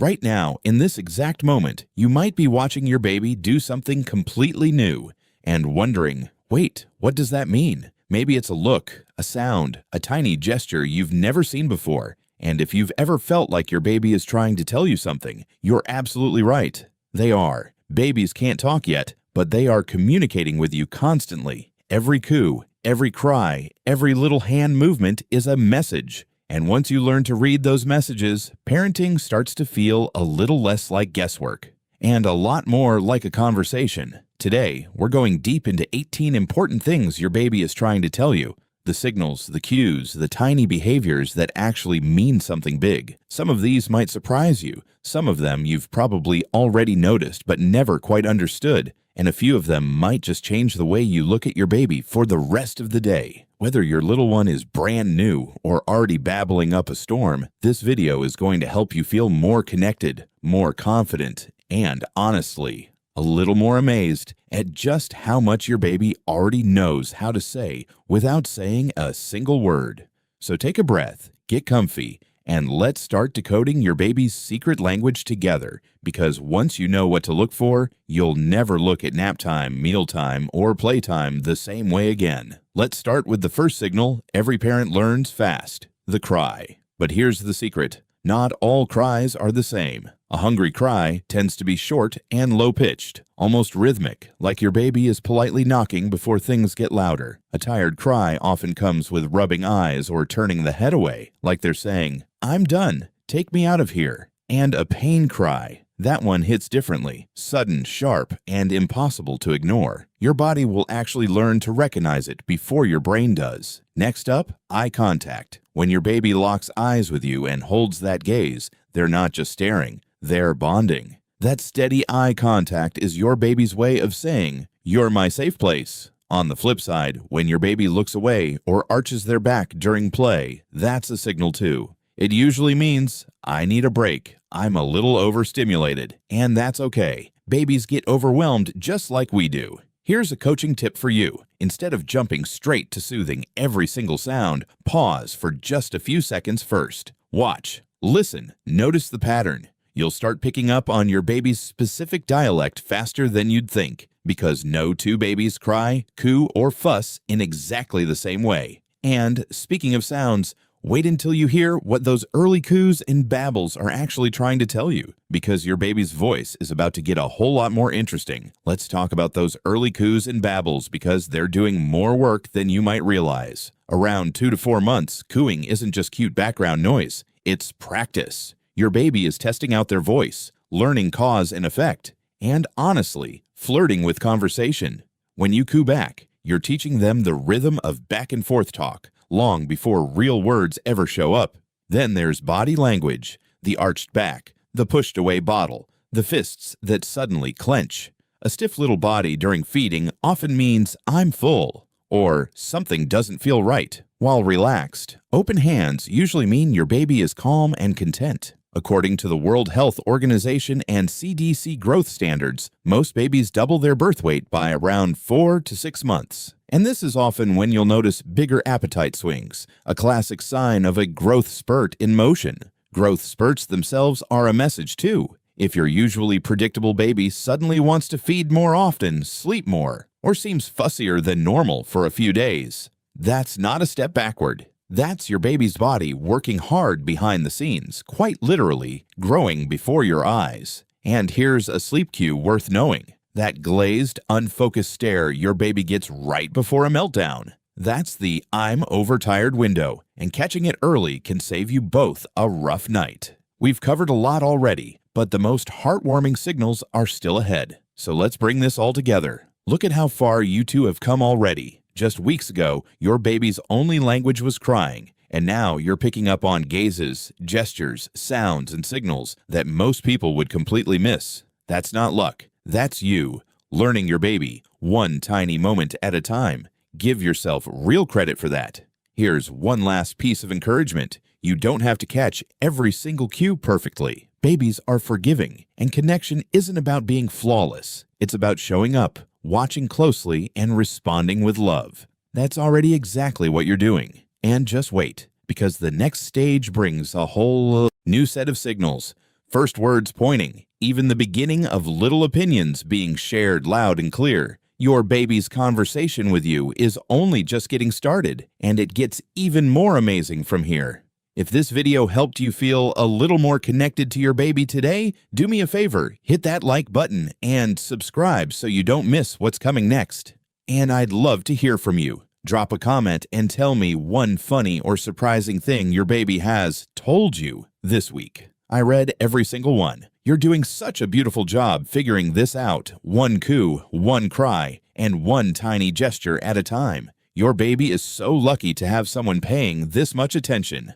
Right now, in this exact moment, you might be watching your baby do something completely new and wondering, wait, what does that mean? Maybe it's a look, a sound, a tiny gesture you've never seen before. And if you've ever felt like your baby is trying to tell you something, you're absolutely right. They are. Babies can't talk yet, but they are communicating with you constantly. Every coo, every cry, every little hand movement is a message. And once you learn to read those messages, parenting starts to feel a little less like guesswork and a lot more like a conversation. Today, we're going deep into 18 important things your baby is trying to tell you. The signals, the cues, the tiny behaviors that actually mean something big. Some of these might surprise you. Some of them you've probably already noticed but never quite understood. And a few of them might just change the way you look at your baby for the rest of the day. Whether your little one is brand new or already babbling up a storm, this video is going to help you feel more connected, more confident, and honestly, a little more amazed at just how much your baby already knows how to say without saying a single word. So take a breath, get comfy, and let's start decoding your baby's secret language together, because once you know what to look for, you'll never look at nap time, mealtime, or playtime the same way again. Let's start with the first signal every parent learns fast, the cry. But here's the secret. Not all cries are the same. A hungry cry tends to be short and low-pitched, almost rhythmic, like your baby is politely knocking before things get louder. A tired cry often comes with rubbing eyes or turning the head away, like they're saying, "I'm done, take me out of here." And a pain cry. That one hits differently, sudden, sharp, and impossible to ignore. Your body will actually learn to recognize it before your brain does. Next up, eye contact. When your baby locks eyes with you and holds that gaze, they're not just staring, they're bonding. That steady eye contact is your baby's way of saying, "You're my safe place." On the flip side, when your baby looks away or arches their back during play, that's a signal too. It usually means, "I need a break, I'm a little overstimulated," and that's okay. Babies get overwhelmed just like we do. Here's a coaching tip for you. Instead of jumping straight to soothing every single sound, pause for just a few seconds first. Watch, listen, notice the pattern. You'll start picking up on your baby's specific dialect faster than you'd think, because no two babies cry, coo, or fuss in exactly the same way. And speaking of sounds, wait until you hear what those early coos and babbles are actually trying to tell you, because your baby's voice is about to get a whole lot more interesting. Let's talk about those early coos and babbles, because they're doing more work than you might realize. Around 2 to 4 months, cooing isn't just cute background noise, it's practice. Your baby is testing out their voice, learning cause and effect, and honestly, flirting with conversation. When you coo back, you're teaching them the rhythm of back and forth talk, long before real words ever show up. Then there's body language, the arched back, the pushed away bottle, the fists that suddenly clench. A stiff little body during feeding often means "I'm full" or "something doesn't feel right," while relaxed, open hands usually mean your baby is calm and content. According to the World Health Organization and CDC growth standards, most babies double their birth weight by around 4 to 6 months. And this is often when you'll notice bigger appetite swings, a classic sign of a growth spurt in motion. Growth spurts themselves are a message too. If your usually predictable baby suddenly wants to feed more often, sleep more, or seems fussier than normal for a few days, that's not a step backward. That's your baby's body working hard behind the scenes, quite literally growing before your eyes. And here's a sleep cue worth knowing. That glazed, unfocused stare your baby gets right before a meltdown. That's the "I'm overtired" window, and catching it early can save you both a rough night. We've covered a lot already, but the most heartwarming signals are still ahead. So let's bring this all together. Look at how far you two have come already. Just weeks ago, your baby's only language was crying, and now you're picking up on gazes, gestures, sounds, and signals that most people would completely miss. That's not luck. That's you, learning your baby, one tiny moment at a time. Give yourself real credit for that. Here's one last piece of encouragement. You don't have to catch every single cue perfectly. Babies are forgiving, and connection isn't about being flawless. It's about showing up, watching closely, and responding with love. That's already exactly what you're doing. And just wait, because the next stage brings a whole new set of signals. First words pointing, even the beginning of little opinions being shared loud and clear. Your baby's conversation with you is only just getting started, and it gets even more amazing from here. If this video helped you feel a little more connected to your baby today, do me a favor, hit that like button and subscribe so you don't miss what's coming next. And I'd love to hear from you. Drop a comment and tell me one funny or surprising thing your baby has told you this week. I read every single one. You're doing such a beautiful job figuring this out, one coo, one cry, and one tiny gesture at a time. Your baby is so lucky to have someone paying this much attention.